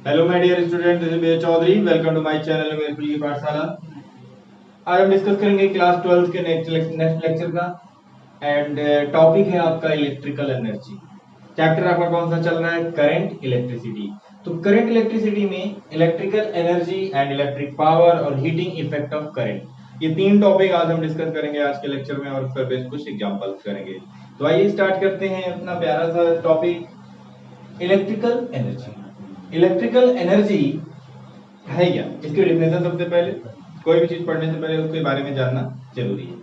Hello my dear student, this is B. Chaudhary. Welcome to my channel Meerpur की पाठशाला. आज हम डिस्कस करेंगे क्लास 12 के नेक्स्ट लेक्चर का एंड टॉपिक है आपका इलेक्ट्रिकल एनर्जी. चैप्टर आपका कौन सा चल रहा है? Current electricity. तो करंट इलेक्ट्रिसिटी में electrical energy and electric power और हीटिंग इफेक्ट ऑफ करंट, ये तीन टॉपिक आज हम डिस्कस करेंगे आज के लेक्चर में और फिर बेस कुछ एग्जांपल्स करेंगे. तो आइए स्टार्ट करते हैं अपना प्यारा सा topic electrical energy. Electrical energy है क्या? इसकी डेफिनेशन सबसे पहले, कोई भी चीज पढ़ने से पहले उसके बारे में जानना जरूरी है.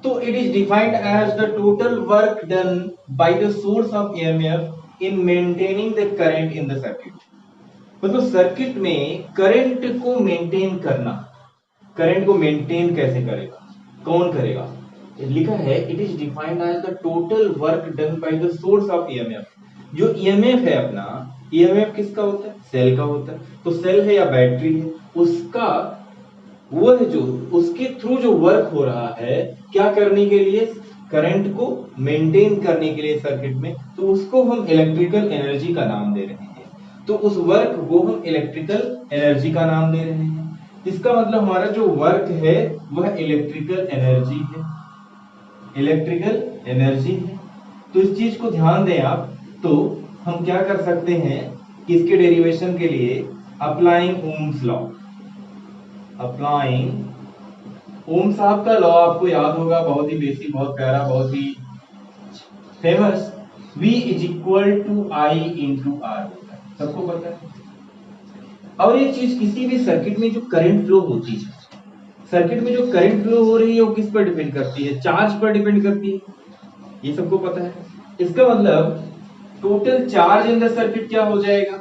तो it is defined as the total work done by the source of EMF in maintaining the current in the circuit. मतलब सर्किट में करंट को मेंटेन करना. करंट को मेंटेन कैसे करेगा, कौन करेगा? लिखा है it is defined as the total work done by the source of EMF. जो ईएमएफ है अपना, ईएमएफ किसका होता है? सेल का होता है. तो सेल है या बैटरी है, उसका वो है जो उसके थ्रू जो वर्क हो रहा है क्या करने के लिए? करंट को मेंटेन करने के लिए सर्किट में. तो उसको हम इलेक्ट्रिकल एनर्जी का नाम दे रहे हैं. तो उस वर्क को हम इलेक्ट्रिकल एनर्जी का नाम दे रहे हैं. इसका मतलब हमारा जो वर्क है वह इलेक्ट्रिकल एनर्जी है. इलेक्ट्रिकल एनर्जी है. तो इस चीज को ध्यान दें आप. तो हम क्या कर सकते हैं कि इसके डेरिवेशन के लिए अप्लाइंग ओम्स लॉ. अप्लाइंग ओम साहब का लॉ आपको याद होगा, बहुत ही बेसिक, बहुत प्यारा, बहुत ही famous. V is equal to I into R होता है, सबको पता है. और ये चीज किसी भी सर्किट में जो करंट फ्लो होती है, सर्किट में जो करंट फ्लो हो रही है वो किस पर डिपेंड करती है? चार्ज पर डिपेंड करती है. ये सबको पता है. इसका मतलब total charge in the circuit क्या हो जाएगा?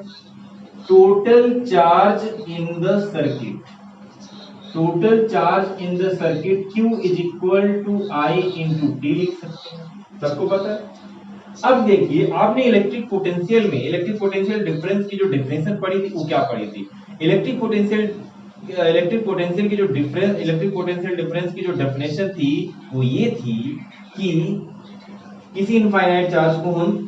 Total charge in the circuit, total charge in the circuit Q is equal to I into T लिख सकते हैं, सबको पता है. अब देखिए, आपने इलेक्ट्रिक पोटेंशियल में इलेक्ट्रिक पोटेंशियल डिफरेंस की जो डेफिनेशन पढ़ी थी वो क्या पढ़ी थी? इलेक्ट्रिक पोटेंशियल की जो डिफरेंस, इलेक्ट्रिक पोटेंशियल डिफरेंस की जो डेफिनेशन थी वो ये थी कि किसी इनफाइनाइट चार्ज को हम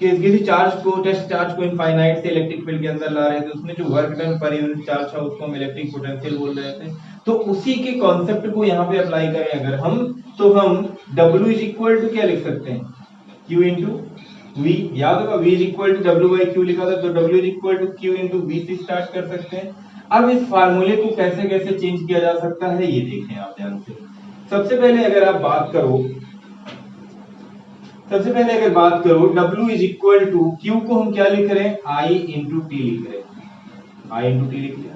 किसी चार्ज को, टेस्ट चार्ज को इनफाइनाइट से इलेक्ट्रिक फील्ड के अंदर ला रहे थे, उसमें जो work done per unit charge था उसको हम इलेक्ट्रिक पोटेंशियल बोल रहे थे. तो उसी के कॉन्सेप्ट को यहाँ पे अप्लाई करें अगर हम, तो हम W इज इक्वल टू क्या लिख सकते हैं? Q into V. याद होगा V is equal to W by Q लिखा था, तो W is equal to Q into V से स्टार्ट कर सकते हैं. अब इस फार्मूले को कैसे कैसे चेंज किया जा सकता है ये देखें आप ध्यान से. सबसे पहले अगर आप बात करो, W is equal to Q को हम क्या लिख रहे हैं? I इंटू टी लिख रहे हैं. I इंटू टी लिख लिया.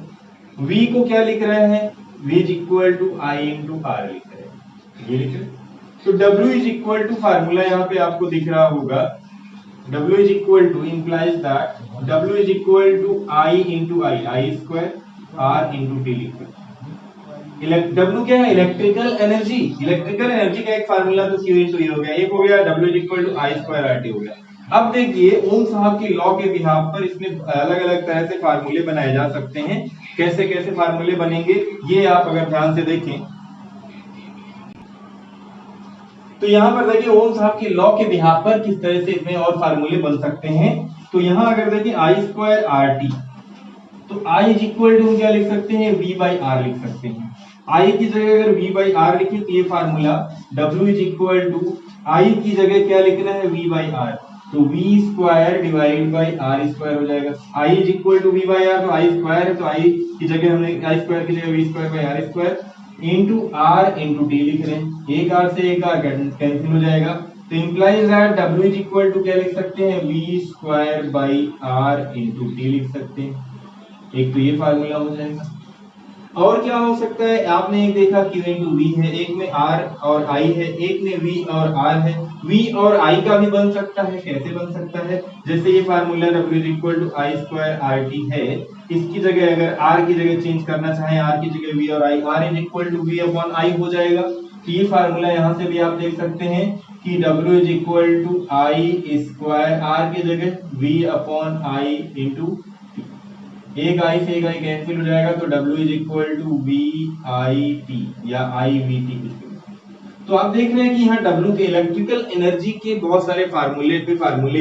V को क्या लिख रहे हैं? V is equal to I into R लिख रहे हैं, ये लिख रहे हैं. तो W is equal to formula यहाँ पे आपको दिख रहा होगा. W is equal to implies that W is equal to I into I square R into T लिख रहे हैं. W क्या है? Electrical energy. इलेक्ट्रिकल एनर्जी का एक फार्मूला तो Q इंटू E हो गया, एक हो गया W is equal to I square RT हो गया. अब देखिए ओम साहब की लॉ के बिहाफ पर इसमें अलग अलग तरह से फार्मूले बनाए जा सकते हैं. कैसे कैसे फार्मूले बनेंगे ये आप अगर ध्यान से देखें तो यहाँ पर देखिए ओम साहब की लॉ के बिहाफ पर किस तरह से इसमें और फार्मूले बन सकते हैं. तो यहाँ अगर देखिए आई स्क्वायर RT, तो I इज इक्वल टू क्या लिख सकते हैं? V बाई R लिख सकते हैं. I की जगह अगर V बाई R लिखे तो ये formula W is equal to I की जगह क्या लिखना है? V by R. तो V square divide by R square हो जाएगा. I is equal to V by R, तो I स्क्वायर है तो I की जगह हमने I स्क्वायर की जगह V square by R square into R into T लिख रहे हैं. एक R से एक R कैंसिल हो जाएगा. तो implies that W is equal to क्या लिख सकते हैं? V square by R into T लिख सकते हैं. एक तो ये फार्मूला हो जाएगा. और क्या हो सकता है? आपने एक देखा Q इंटू V है, एक में R और I है, एक में V और R है. V और I का भी बन सकता है. कैसे बन सकता है? जैसे ये formula W is equal to I square RT है, इसकी जगह अगर R की जगह चेंज करना चाहें, R की जगह V और I, R is equal to V upon I हो जाएगा. तो ये फार्मूला यहाँ से भी आप देख सकते हैं कि W is equal to I square, R की जगह V अपॉन I इंटू एक आई से एक आई कैंसिल हो जाएगा. तो W is equal to VIT या IVT. तो आप देख रहे हैं कि यहाँ W के इलेक्ट्रिकल एनर्जी के बहुत सारे फार्मूले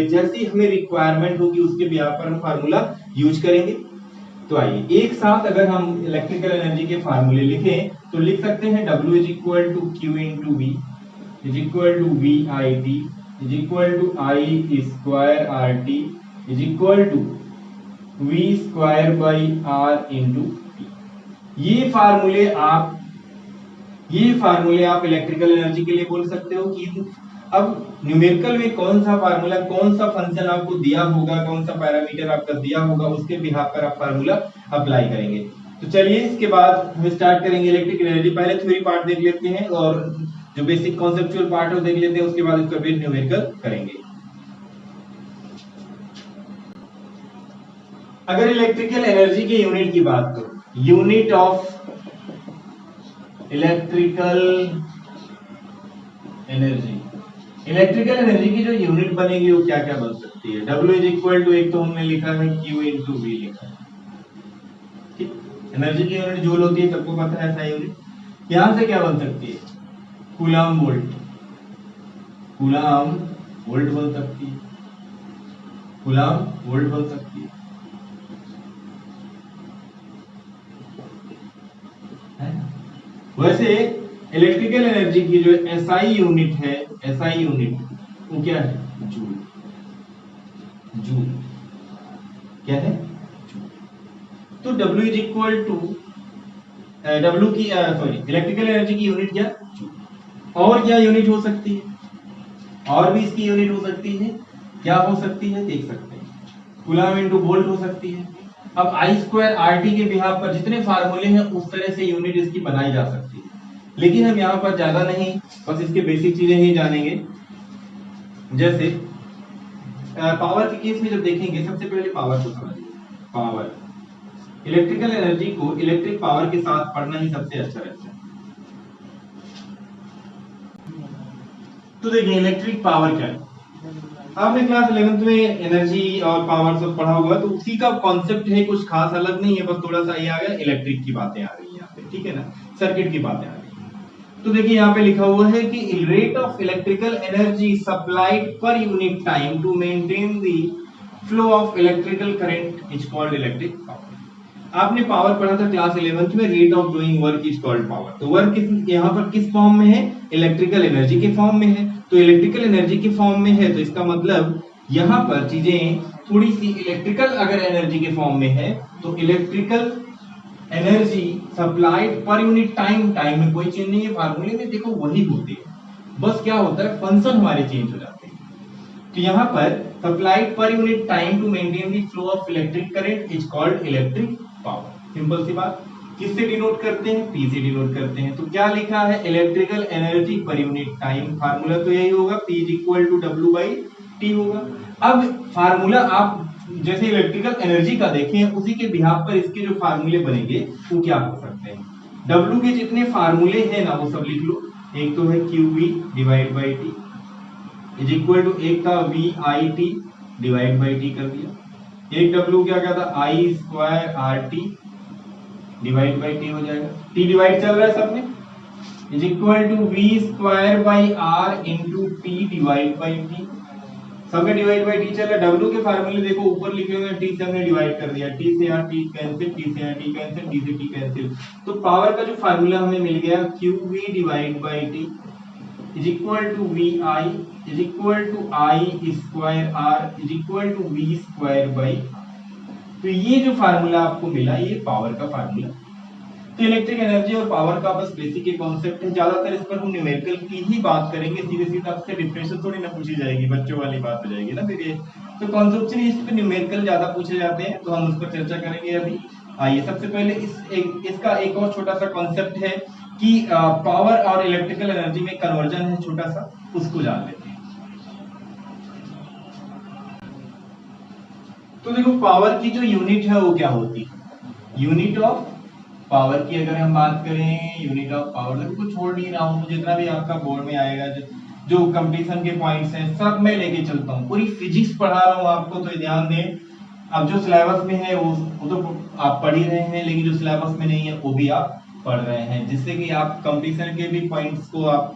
जैसी हमें रिक्वायरमेंट होगी उसके बिहाफ पर हम फार्मूला यूज करेंगे. तो आइए एक साथ अगर हम इलेक्ट्रिकल एनर्जी के फार्मूले लिखें तो लिख सकते हैं W is equal to Q into V is equal to V I T is equal to I square R T is equal to V square by R into T. ये फार्मूले आप इलेक्ट्रिकल एनर्जी के लिए बोल सकते हो कि अब न्यूमेरिकल में कौन सा फार्मूला, कौन सा फंक्शन आपको दिया होगा, कौन सा पैरामीटर आपका दिया होगा, उसके बिहाफ पर आप फार्मूला अप्लाई करेंगे। तो चलिए इसके बाद हम स्टार्ट करेंगे इलेक्ट्रिकल एनर्जी। पहले थ्योरी पार्ट देख लेते हैं और जो बेसिक कॉन्सेप्चुअल पार्ट है वो देख लेते हैं, उसके बाद इसका बेस न्यूमेरिकल करेंगे। अगर इलेक्ट्रिकल एनर्जी की यूनिट की बात करो, unit of electrical energy, electrical energy की जो यूनिट बनेगी वो क्या क्या बन सकती है। W इज इक्वल टू, एक तो हमने लिखा है Q इंटू वी लिखा है, ठीक। एनर्जी की यूनिट जूल होती है, सबको पता है ऐसा यूनिट। यहां से क्या बन सकती है, कूलम वोल्ट, कूलम वोल्ट बन सकती है, कूलम वोल्ट बन सकती है। वैसे इलेक्ट्रिकल एनर्जी की जो एसआई यूनिट है, एसआई यूनिट वो क्या है, जूल। जूल क्या है, जूल। तो W is equal to W की सॉरी इलेक्ट्रिकल एनर्जी की यूनिट क्या, जूल। और क्या यूनिट हो सकती है, और भी इसकी यूनिट हो सकती है, क्या हो सकती है देख सकते हैं, कूलम इनटू वोल्ट हो सकती है। अब आई स्क्वायर आर टी के बिहाफ पर जितने फार्मूले हैं उस तरह से यूनिट इसकी बनाई जा सकती है, लेकिन हम यहाँ पर ज्यादा नहीं, बस इसके बेसिक चीजें ही जानेंगे। जैसे पावर के केस में जब देखेंगे, सबसे पहले पावर को समझिए। पावर, इलेक्ट्रिकल एनर्जी को इलेक्ट्रिक पावर के साथ पढ़ना ही सबसे अच्छा रहता है। तो देखिए इलेक्ट्रिक पावर क्या है, आपने क्लास 11th में एनर्जी और पावर सब पढ़ा होगा, तो उसी का कॉन्सेप्ट है, कुछ खास अलग नहीं है, बस थोड़ा सा ये आ गया, इलेक्ट्रिक की बातें आ रही है यहाँ पे, ठीक है ना, सर्किट की बातें आ रही है। तो देखिए यहाँ पे लिखा हुआ है कि rate of electrical energy supplied per unit time to maintain the flow of electrical current is called electric power. आपने पावर पढ़ा था क्लास 11th में, rate of doing work is called power. तो वर्क यहाँ पर किस फॉर्म में है, इलेक्ट्रिकल एनर्जी के फॉर्म में है। तो इलेक्ट्रिकल एनर्जी के फॉर्म में है, तो इसका मतलब यहाँ पर चीजें थोड़ी सी इलेक्ट्रिकल अगर एनर्जी के फॉर्म में है तो electrical energy supplied per unit time, time में कोई चेंज नहीं है, फार्मूले में देखो वही होती है, बस क्या होता है फंक्शन हमारे चेंज हो जाते हैं। तो यहाँ पर supplied per unit time to maintain the flow of electric current is called electric power. Simple सी बात, किससे डिनोट करते हैं, P से डिनोट करते हैं। तो क्या लिखा है, electrical energy per unit time, formula तो यही होगा, P is equal to W by T होगा। अब फार्मूला आप जैसे इलेक्ट्रिकल एनर्जी का देखें, उसी के बिहाफ पर इसके जो फार्मूले बनेंगे वो क्या हो सकते हैं। W के जितने फार्मूले हैं ना वो सब लिख लो। एक तो है QV divide by T is equal to, एक था VIT डिवाइड बाई T कर दिया, एक W क्या था I square RT divide by T हो जाएगा, T डिवाइड चल रहा है सब में, is equal to V square by R into T divide by T, सब में डिवाइड बाई T चल रहा है। W के फार्मूले देखो ऊपर लिखे हुए हैं, T से हमने डिवाइड कर दिया, T से यहाँ T कैंसिल, T से यहाँ T कैंसिल, T से T कैंसिल। तो पावर का जो फार्मूला हमें मिल गया QV divide by T is equal to VI is equal to I square R is equal to V square by. तो ये जो फार्मूला आपको मिला ये पावर का फार्मूला। तो इलेक्ट्रिक एनर्जी और पावर का बस बेसिक एक कॉन्सेप्ट है, ज्यादातर इस पर हम न्यूमेरिकल की ही बात करेंगे, सीधे सीधे आपसे डिफरेंशियल थोड़ी ना पूछी जाएगी, बच्चों वाली बात हो जाएगी ना फिर ये। तो कॉन्सेप्चुअली इस पे न्यूमेरिकल ज्यादा पूछे जाते हैं, तो हम उस पर चर्चा करेंगे अभी। आइए सबसे पहले इसका एक और छोटा सा कॉन्सेप्ट है कि पावर और इलेक्ट्रिकल एनर्जी में कन्वर्जन है छोटा सा, उसको जान लेते हैं। तो देखो पावर की जो यूनिट है वो क्या होती है, यूनिट ऑफ पावर की अगर हम बात करें, यूनिट ऑफ पावर, देखो कुछ छोड़ नहीं रहा हूं, जितना भी आपका बोर्ड में आएगा, जो कंपटीशन के पॉइंट्स हैं सब मैं लेके चलता हूँ, पूरी फिजिक्स पढ़ा रहा हूँ आपको, तो ध्यान दें। अब जो सिलेबस में है वो तो आप पढ़ ही रहे हैं, लेकिन जो सिलेबस में नहीं है वो भी आप पढ़ रहे हैं, जिससे कि आप कंपटीशन के भी पॉइंट्स को आप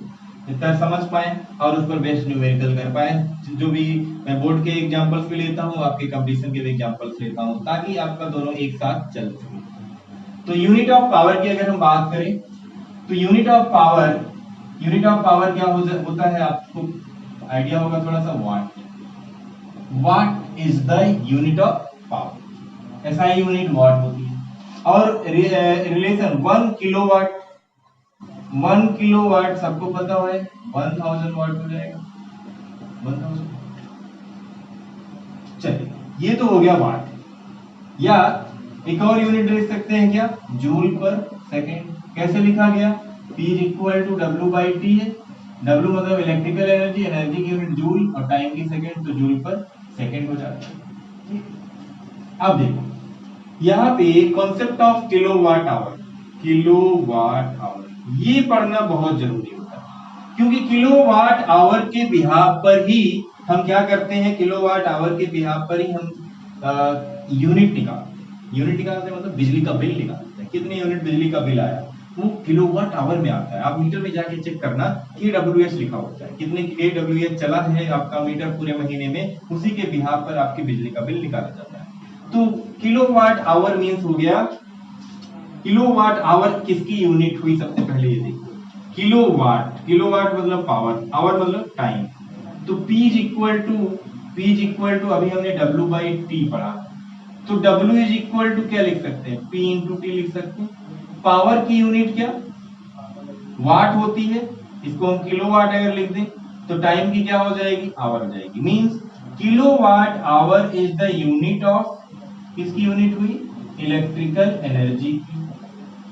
इतना समझ पाए और उस पर बेस्ड न्यूमेरिकल कर पाए। जो भी मैं बोर्ड के एग्जांपल्स भी लेता हूँ, आपके कंपटीशन के भी एग्जांपल्स लेता हूँ, ताकि आपका दोनों एक साथ चल सके। तो यूनिट ऑफ पावर की अगर हम बात करें तो यूनिट ऑफ पावर क्या होता है, आपको आइडिया होगा थोड़ा सा। What is the unit of power, ऐसा यूनिट वाट होती है। और रिलेशन 1 किलोवाट सबको पता है 1000 वाट हो जाएगा 1000। चलिए ये तो हो गया वाट। या एक और यूनिट लिख सकते हैं क्या, जूल पर सेकेंड। कैसे लिखा गया, P equal to W by T है। W मतलब इलेक्ट्रिकल एनर्जी, एनर्जी की यूनिट जूल और टाइम की सेकेंड, तो जूल पर सेकेंड हो जाता है। अब देखो यहाँ पे कॉन्सेप्ट ऑफ किलोवाट आवर ये पढ़ना बहुत जरूरी होता है, क्योंकि किलोवाट आवर के बिहाफ पर ही हम क्या करते हैं, किलोवाट आवर के बिहाफ पर ही हम यूनिट निकालते हैं, मतलब बिजली का बिल निकालते हैं। कितने यूनिट बिजली का बिल आया वो किलोवाट आवर में आता है। आप मीटर में जाके चेक करना, kWh लिखा होता है, कितने kWh चला है आपका मीटर पूरे महीने में, उसी के बिहाफ पर आपकी बिजली का बिल निकाला जाता है। तो किलोवाट आवर मींस हो गया, किलोवाट आवर किसकी यूनिट हुई, सबसे पहले ये देखो। किलोवाट मतलब पावर, आवर मतलब टाइम। तो P इक्वल टू अभी हमने W बाई टी पढ़ा, तो W इज इक्वल टू क्या लिख सकते हैं, P इंटू टी लिख सकते हैं। पावर की यूनिट क्या वाट होती है, इसको हम किलोवाट अगर लिख दें तो टाइम की क्या हो जाएगी, आवर हो जाएगी। Means kilowatt hour is the unit of, किसकी यूनिट हुई, इलेक्ट्रिकल एनर्जी की।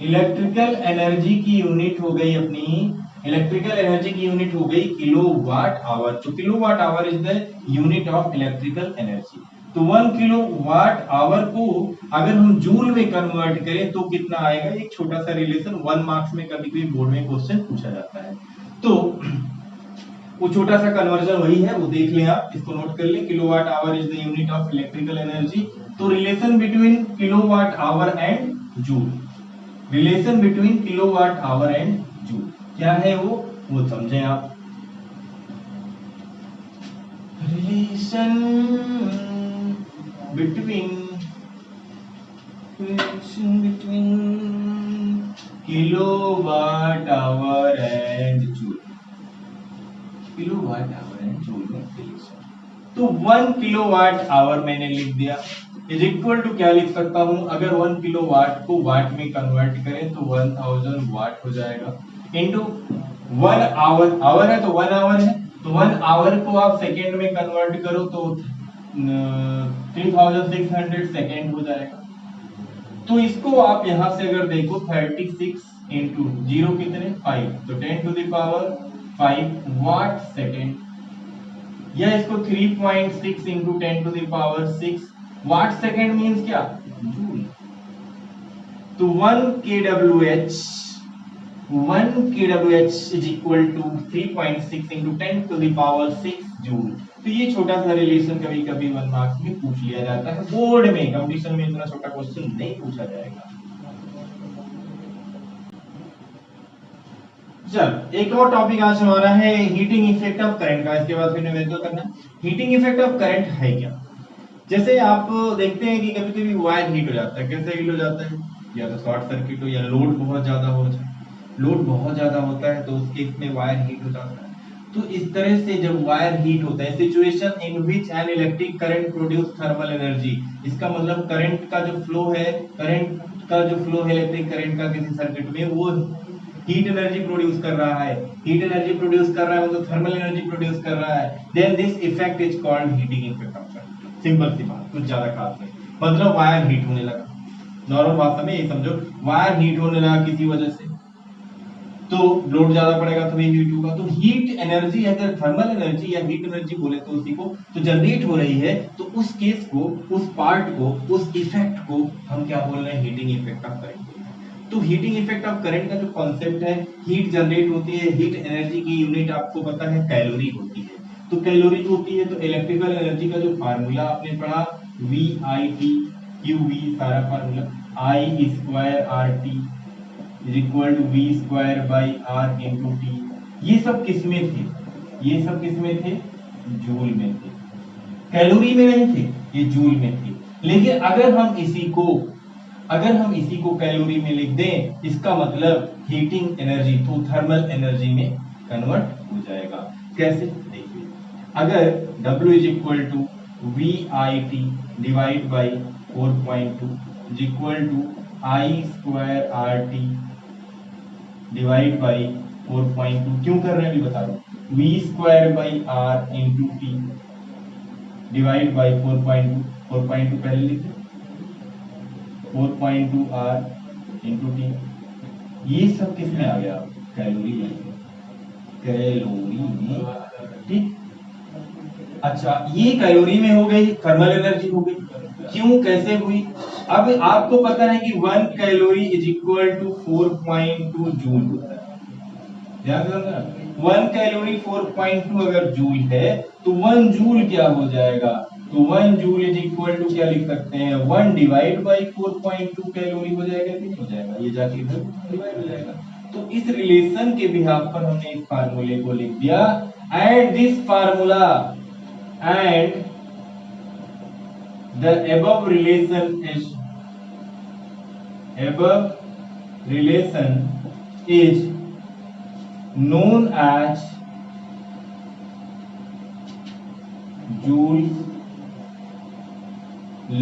इलेक्ट्रिकल एनर्जी की यूनिट हो गई अपनी, इलेक्ट्रिकल एनर्जी की यूनिट हो गई किलोवाट आवर। तो kilowatt hour is the unit of electrical energy. तो 1 किलोवाट आवर को अगर हम जूल में कन्वर्ट करें तो कितना आएगा, एक छोटा सा रिलेशन 1 मार्क्स में कभी कभी बोर्ड में क्वेश्चन पूछा जाता है। तो वो छोटा सा कन्वर्जन वही है, वो देख लें आप, इसको नोट कर लें। Kilowatt hour is the unit of electrical energy. तो relation between kilowatt hour and joule, relation between kilowatt hour and joule क्या है वो समझें आप। Relation between kilowatt hour and joule, kilowatt hour and joule में relation. तो 1 kilowatt hour मैंने लिख दिया इज इक्वल टू क्या लिख सकता हूं, अगर 1 किलोवाट को वाट में कन्वर्ट करें तो 1000 वाट हो जाएगा, इनटू 1 आवर, आवर है तो 1 आवर है, तो 1 आवर को आप सेकेंड में कन्वर्ट करो तो 3600 सेकेंड हो जाएगा। तो इसको आप यहां से अगर देखो 36 इंटू 0 कितने 5, तो 10 to the power 5 watt second, या इसको 3.6 into 10 to the power 6 watt second means क्या, जूल। तो 1 kWh is equal to 3.6 into 10 to the power 6 joule. तो ये छोटा सा रिलेशन कभी कभी 1 मार्क्स में पूछ लिया जाता है, बोर्ड में कंपटीशन में इतना छोटा क्वेश्चन नहीं पूछा जाएगा। चल एक और टॉपिक आज हमारा है हीटिंग इफेक्ट ऑफ करंट का, इसके बाद फिर न्यूमेरिकल करना। हीटिंग इफेक्ट ऑफ करंट है क्या, जैसे आप देखते हैं कि कभी कभी वायर हीट हो जाता है। कैसे हीट हो जाता है, या तो शॉर्ट सर्किट हो या लोड बहुत ज्यादा हो जाए, लोड बहुत ज्यादा होता है तो उस केस में वायर हीट हो जाता है। तो इस तरह से जब वायर हीट होता है, situation in which an electric current produce thermal energy, इसका मतलब करंट का जो फ्लो है, इलेक्ट्रिक करंट का किसी सर्किट में, वो हीट एनर्जी प्रोड्यूस कर रहा है, हीट एनर्जी प्रोड्यूस कर रहा है मतलब थर्मल एनर्जी प्रोड्यूस कर रहा है, then this effect is called heating effect of current. Simple सी बात, कुछ ज्यादा खास नहीं, मतलब वायर हीट होने लगा, नॉर्मल भाषा में ये समझो, वायर हीट होने लगा किसी वजह से, तो लोड ज्यादा पड़ेगा तभी हीट होगा। तो हीट एनर्जी अगर थर्मल एनर्जी या हीट एनर्जी बोले तो उसी को तो जनरेट हो रही है, तो उस केस को, उस पार्ट को, उस इफेक्ट को हम क्या बोल रहे हैं, हीटिंग इफेक्ट ऑफ करंट। तो हीटिंग इफेक्ट ऑफ करंट का जो कॉन्सेप्ट है, हीट जनरेट होती है, हीट एनर्जी की यूनिट आपको पता है कैलोरी होती है। तो कैलोरी होती है, तो इलेक्ट्रिकल एनर्जी का जो फार्मूला आपने पढ़ा VIT QV, सारा फार्मूला I² RT is equal to V² by R into T. ये सब किसमें थे? ये सब किसमें थे? जूल में थे, कैलोरी में नहीं थे, ये जूल में थे। लेकिन अगर हम इसी को कैलोरी में लिख दें, इसका मतलब heating energy through thermal energy में कन्वर्ट हो जाएगा। कैसे? देखिए, अगर W is equal to VIT divide by 4.2 is equal to I square RT divide by 4.2, क्यों कर रहे हैं अभी बता दो। V square by R into T divide by 4.2, 4.2 पहले लिखे, 4.2 R इंटू टी, ये सब किस में आ गया? कैलोरी में, कैलोरी में, ठीक। अच्छा, ये कैलोरी में हो गई, थर्मल एनर्जी हो गई। क्यों, कैसे हुई? अब आपको पता है कि 1 calorie is equal to 4.2 joule होता है। ध्यान से समझना, 1 कैलोरी 4.2 अगर जूल है तो 1 जूल क्या हो जाएगा? तो 1 जूल इज इक्वल टू क्या लिख सकते हैं? 1 डिवाइड बाई 4.2 कैलोरी हो जाएगा कि नहीं हो जाएगा? ये जाके इधर डिवाइड हो जाएगा। तो इस रिलेशन के बिहाफ पर हमने इस फार्मूले को लिख दिया, and this formula and the above relation is known as Joule's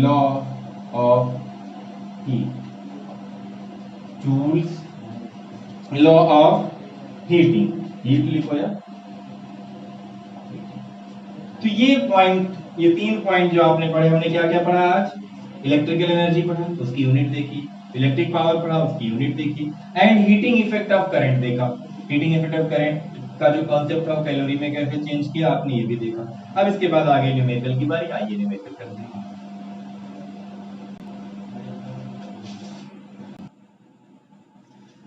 law of heat, Joule's law of heating, heat लिखो या। तो ये 3 पॉइंट जो आपने पढ़े, हमने क्या क्या पढ़ा आज? इलेक्ट्रिकल एनर्जी पढ़ा, उसकी यूनिट देखी, इलेक्ट्रिक पावर पढ़ा, उसकी यूनिट देखी, and heating effect of current देखा। हीटिंग इफेक्ट ऑफ करंट का जो कॉन्सेप्ट था कैलोरी में कैसे चेंज किया आपने, ये भी देखा। अब इसके बाद आगे न्यूमेरिकल की बारी, आइए न्यूमेरिकल करते हैं।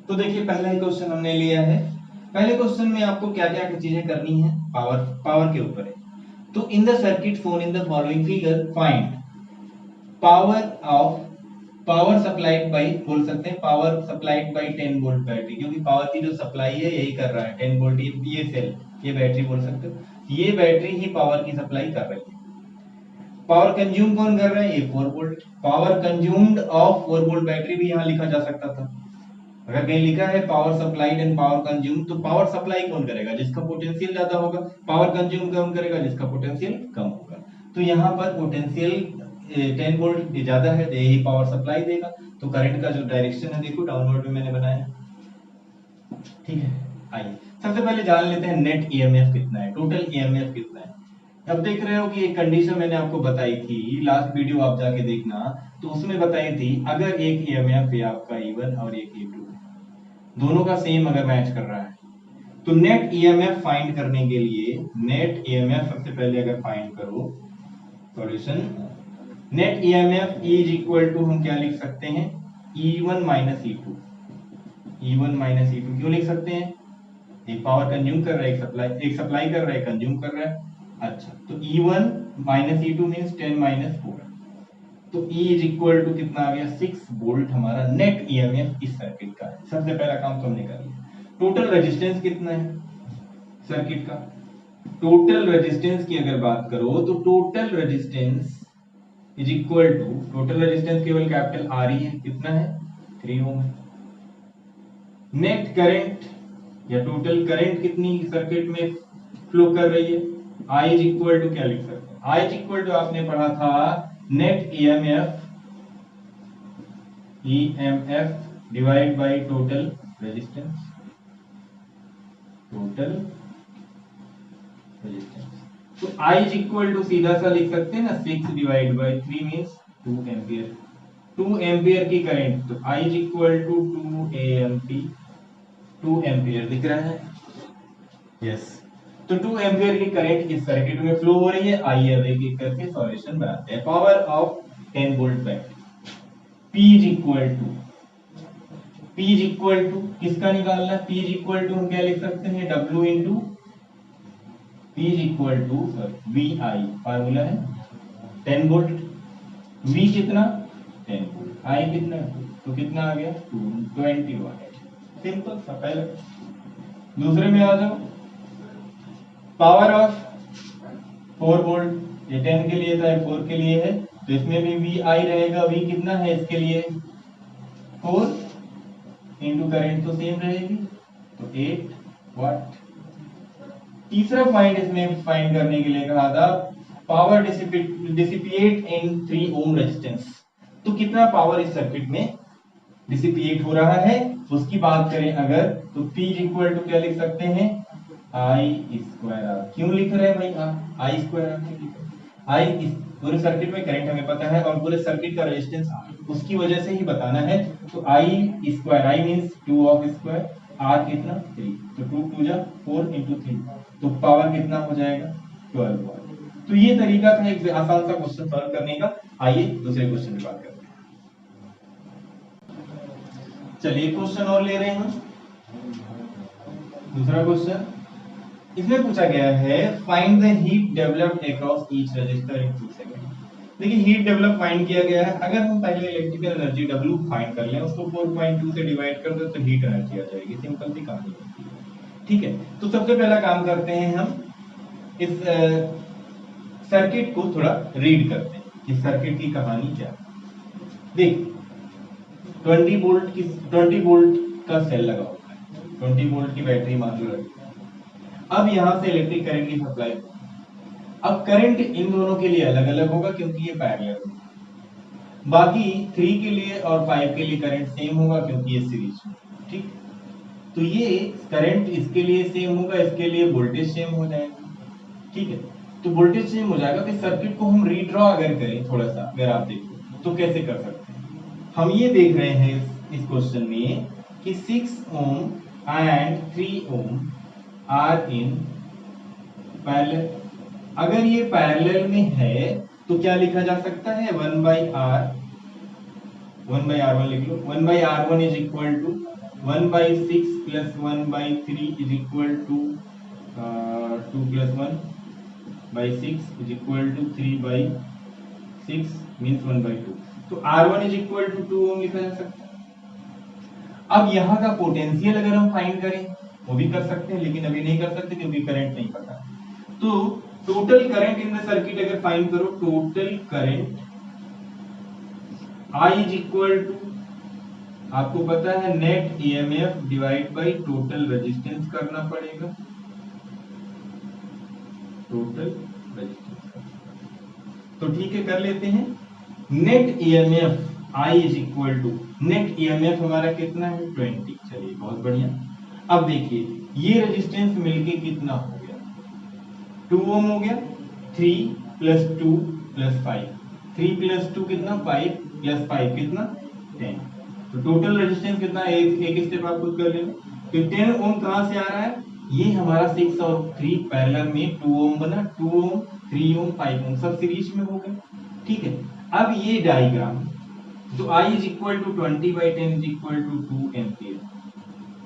तो देखिए, पहला ही क्वेश्चन हमने लिया है। पहले क्वेश्चन में आपको क्या क्या चीजें करनी है, पावर के ऊपर है। तो इन the circuit phone in the following figure find power supplied by, बोल सकते हैं power supplied by 10 volt battery, क्योंकि पावर की जो सप्लाई है यही कर रहा है 10 वोल्ट। ये सेल, ये बैटरी बोल सकते हो, ये बैटरी ही पावर की सप्लाई कर रही है। पावर कंज्यूम कौन कर रहा है? ये 4 volt. Power consumed of 4 volt battery भी यहाँ लिखा जा सकता था। अगर कहीं लिखा है power supplied and power consume, तो पावर सप्लाई कौन करेगा? जिसका पोटेंशियल ज्यादा होगा। पावर कंज्यूम कौन करेगा? जिसका पोटेंशियल कम होगा। तो यहाँ पर पोटेंशियल 10 वोल्ट ज्यादा है, यही पावर सप्लाई देगा। तो करंट का जो डायरेक्शन है देखो डाउनवर्ड में मैंने बनाया, ठीक है। आइए सबसे पहले जान लेते हैं नेट ईएमएफ कितना है, टोटल ईएमएफ कितना है। अब देख रहे हो कि एक कंडीशन मैंने आपको बताई थी, लास्ट वीडियो आप जाके देखना, तो उसमें बताई थी अगर एक ईएमएफ है आपका E1 और एक E2, दोनों का सेम अगर मैच कर रहा है, तो नेट ईएमएफ फाइंड करने के लिए, नेट ईएमएफ सबसे पहले अगर फाइंड करो, solution, net EMF is equal to हम क्या लिख सकते हैं? E1 minus E2। E1 minus E2 क्यों लिख सकते हैं? एक पावर कंज्यूम कर रहा है, एक सप्लाई कर रहा है, कंज्यूम कर रहा है। अच्छा, तो E1 minus E2 means 10 minus 4, तो E इज इक्वल टू कितना आ गया? 6 वोल्ट हमारा नेट ईएमएफ इस सर्किट का है। सबसे पहला काम तो हमने कर लिया। टोटल रेजिस्टेंस कितना है सर्किट का? टोटल रेजिस्टेंस की अगर बात करो तो total resistance is equal to, total resistance केवल कैपिटल आर ही है, कितना है? 3 ओम है। नेट करंट या टोटल करंट कितनी सर्किट में फ्लो कर रही है? I इज इक्वल टू क्या लिख सकते हैं? I इज इक्वल टू आपने पढ़ा था net EMF divide by total resistance, total resistance. तो I इज इक्वल टू सीधा सा लिख सकते हैं ना, 6 divide by 3 means 2 ampere. 2 ampere की करंट, तो I is equal to 2 AMP, 2 ampere दिख रहा है? यस। तो 2 एम्पियर की करंट इस सर्किट में फ्लो हो रही है। आइए अब एक एक करके सॉल्यूशन बनाते हैं। Power of 10 volt battery, P is equal to किसका निकालना है? P इज इक्वल टू हम क्या लिख सकते हैं? W into P is equal to VI, formula है 10 वोल्ट। V कितना? 10 वोल्ट। I कितना? तो कितना आ गया? 220 वाट। सिंपल सा। पहले दूसरे में आ जाओ, पावर ऑफ 4 वोल्ट, ये 10 के लिए था, 4 के लिए है, तो इसमें भी वी आई रहेगा। वी कितना है इसके लिए 4 इंटू करंट तो सेम रहेगी, तो 8 वाट। तीसरा पॉइंट इसमें फाइंड करने के लिए कहा था पावर डिसिपिएट इन 3 ओम रेजिस्टेंस। तो कितना पावर इस सर्किट में डिसिपिएट हो रहा है उसकी बात करें अगर, तो P इक्वल टू क्या लिख सकते हैं आई स्क्वायर आर। क्यों लिख रहे हैं भाई आप आई स्क्वायर आर क्यों लिख रहे हैं? आई पूरे सर्किट में करंट हमें पता है और पूरे सर्किट का रेजिस्टेंस उसकी वजह से ही बताना है, तो I square, I means 2 of square, R कितना 3, तो 2 2 जा 4 इंटू 3, तो पावर कितना हो जाएगा 12 वाट। तो ये तरीका था एक आसान सा क्वेश्चन सॉल्व करने का। आइए दूसरे क्वेश्चन की बात करते हैं। चलिए क्वेश्चन और ले रहे हैं हम। दूसरा क्वेश्चन इसमें पूछा गया है find the heat developed across each resistor in 2 second. देखिए हीट डेवलप फाइंड किया गया है, अगर हम पहले इलेक्ट्रिकल एनर्जी W फाइंड कर लें, उसको 4.2 से डिवाइड कर दो तो हीट एनर्जी आ जाएगी। सिंपल सी कहानी है, ठीक है। तो सबसे पहला काम करते हैं हम इस सर्किट को थोड़ा रीड करते हैं, इस सर्किट की कहानी क्या है। देख 20 वोल्ट का सेल लगा होता है, 20 वोल्ट की बैटरी मान लो रखी है। अब यहां से इलेक्ट्रिक करंट की सप्लाई, अब करंट इन दोनों के लिए अलग अलग होगा क्योंकि ये पैरेलल होगा। बाकी 3 के लिए और 5 के लिए करंट सेम होगा क्योंकि ये सीरीज में, ठीक। तो ये करंट इसके लिए सेम होगा, इसके लिए वोल्टेज सेम हो जाएगा, ठीक है। तो वोल्टेज सेम हो जाएगा, तो इस सर्किट को हम रीड्रॉ अगर करें थोड़ा सा, अगर आप देखो तो कैसे कर सकते हैं। हम ये देख रहे हैं इस क्वेश्चन में कि 6 ohm and 3 ohm are in parallel. अगर ये पैरेलल में है तो क्या लिखा जा सकता है 1 बाई आर, 1 बाई R1 लिख लो। 1 by R1 is equal to 1 by 6 plus 1 by 3 is equal to 2 plus 1 by 6 is equal to 3 by 6 means 1 by 2। तो R1 इज इक्वल टू 2 ओम लिखा जा सकता है। अब यहाँ का पोटेंशियल अगर हम फाइंड करें वो भी कर सकते हैं, लेकिन अभी नहीं कर सकते क्योंकि करंट नहीं पता। तो total current in the circuit अगर फाइंड करो, total current I is equal to, आपको पता है net EMF divide by total resistance करना पड़ेगा, टोटल रेजिस्टेंस। तो ठीक है कर लेते हैं। Net EMF I is equal to, net EMF हमारा कितना है 20। चलिए बहुत बढ़िया। अब देखिए ये रेजिस्टेंस मिलके कितना हो गया 2 ओम हो गया, 3 प्लस 2 प्लस 5, 3 प्लस 2 कितना 5 प्लस 5 कितना 10। तो टोटल रेजिस्टेंस कितना, एक स्टेप आप खुद कर लेना। तो 10 ओम कहां से आ रहा है, ये हमारा 6 और 3 पैरेलल में 2 ओम बना, 2 ओम 3 ओम 5 ओम सब सीरीज में हो गए, ठीक है। अब ये डायग्राम, तो I is equal to 20 by 10 is equal to 2 ampere.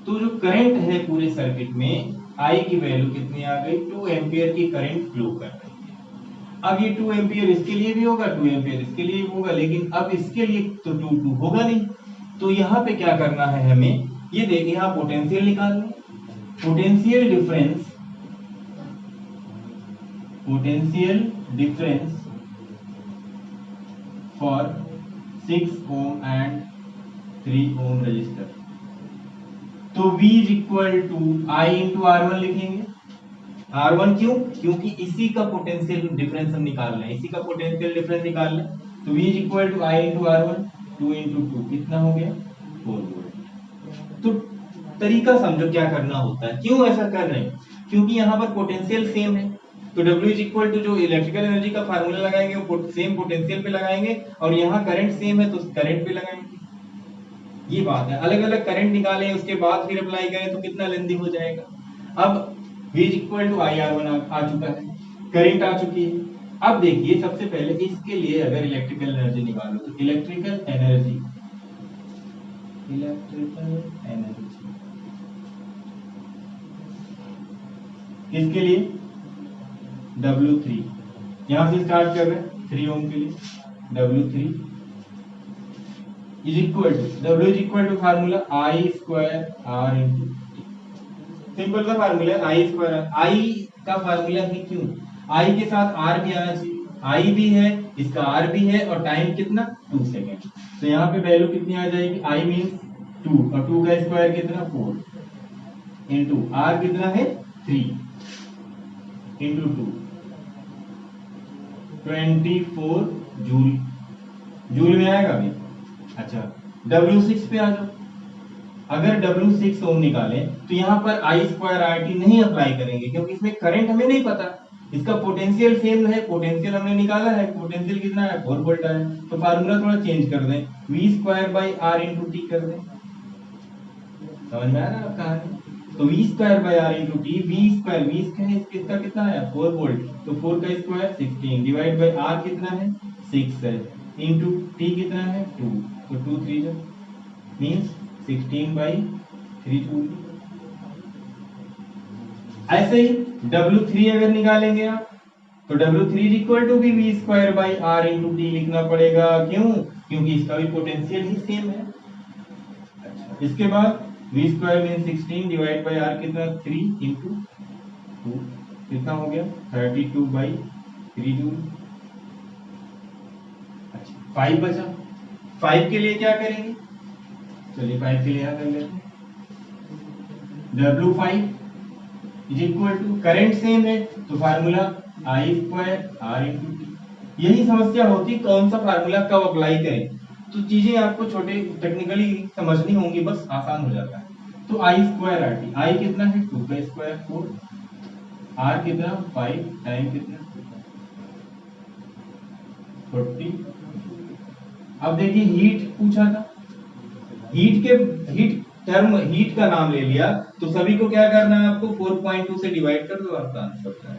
तो जो करंट है पूरे सर्किट में I की वैल्यू कितनी आ गई 2 एम्पियर की करंट फ्लो कर रही है। अब ये 2 एम्पियर इसके लिए भी होगा, 2 एम्पियर इसके लिए भी होगा, लेकिन अब इसके लिए तो 2 2 होगा नहीं। तो यहाँ पे क्या करना है हमें, ये देखिए यहाँ पोटेंशियल निकालना, potential difference for 6 ohm and 3 ohm resistor. तो V is equal to I into R1 लिखेंगे। R1 क्यों, क्योंकि इसी का पोटेंशियल डिफरेंस हम निकाल रहे हैं, इसी का पोटेंशियल डिफरेंस निकाल रहे हैं। तो V is equal to I into R1, 2 into 2 कितना हो गया 4 वोल्ट। तो तरीका समझो क्या करना होता है, क्यों ऐसा कर रहे हैं, क्योंकि यहाँ पर पोटेंशियल सेम है। तो W इज इक्वल टू जो इलेक्ट्रिकल एनर्जी का फार्मूला लगाएंगे वो सेम पोटेंशियल पे लगाएंगे, और यहाँ करंट सेम है तो करंट पे लगाएंगे। ये बात है, अलग अलग करंट निकालें उसके बाद फिर अप्लाई करें तो कितना लेंदी हो जाएगा। अब V is equal to IR1 आ चुका है, करंट आ चुकी है। अब देखिए सबसे पहले इसके लिए अगर इलेक्ट्रिकल एनर्जी निकालो तो इलेक्ट्रिकल एनर्जी किसके लिए W3, यहां से स्टार्ट कर रहे हैं 3 ओम के लिए, W3 is equal to, W is equal to formula I square R into, simple सा फार्मूला है I स्क्वायर R। I का फार्मूला है क्यों, आई के साथ आर भी आना चाहिए, आई भी है, इसका आर भी है, और टाइम कितना 2 सेकेंड। तो यहाँ पे वैल्यू कितनी आ जाएगी, आई मीन्स 2 और 2 का स्क्वायर कितना 4 इंटू आर कितना है 3 इंटू 2 24 जूल। जूल में आएगा अभी। अच्छा W6 पे आ जाओ। अगर W6 ओम निकालें तो यहाँ पर आई स्क्वायर आर टी नहीं अप्लाई करेंगे क्योंकि इसमें करंट हमें नहीं पता, इसका पोटेंशियल सेम है, पोटेंशियल हमने निकाला है, पोटेंशियल कितना है 4 वोल्ट है, तो फार्मूला थोड़ा चेंज कर दें, v square by R into T कर दें। समझ में आ रहा है कहानी, तो v square by R into T, v square v इसका कितना है 4 वोल्ट, तो 4 का स्क्वायर 16 डिवाइड बाई आर कितना है 6 है इंटू टी कितना है 2, तो 2 3 जो मींस 16 बाई 3 जूल। ऐसे ही W3 अगर निकालेंगे आप तो W3 इक्वल टू भी v square by R into T लिखना पड़ेगा, क्यों, क्योंकि इसका भी पोटेंशियल ही सेम है। अच्छा, इसके बाद v square mean 16 divide by R कितना 3 इंटू 2 कितना हो गया 32 बाई 3 जूल। अच्छा 5 बचा, 5 के लिए क्या करेंगे, चलिए 5 के लिए यहाँ कर लेते हैं, W5 is equal to current same है तो formula I square R into T. यही समस्या होती कौन सा फार्मूला कब अप्लाई करें, तो चीजें आपको छोटे टेक्निकली समझनी होंगी, बस आसान हो जाता है। तो आई स्क्वायर आर टी, आई कितना है 2 का स्क्वायर 4, आर कितना 5, टाइम कितना 40। अब देखिए हीट पूछा था, हीट हीट का नाम ले लिया तो सभी को क्या करना है आपको 4.2 से डिवाइड कर दो, आपका आंसर है।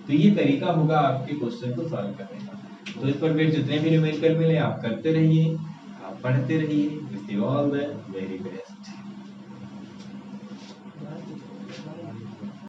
तो ये तरीका होगा आपके क्वेश्चन को सॉल्व करने का। तो इस पर फिर जितने भी न्यूमेरिकल मिले आप करते रहिए, आप पढ़ते रहिए। Wish you all the very best.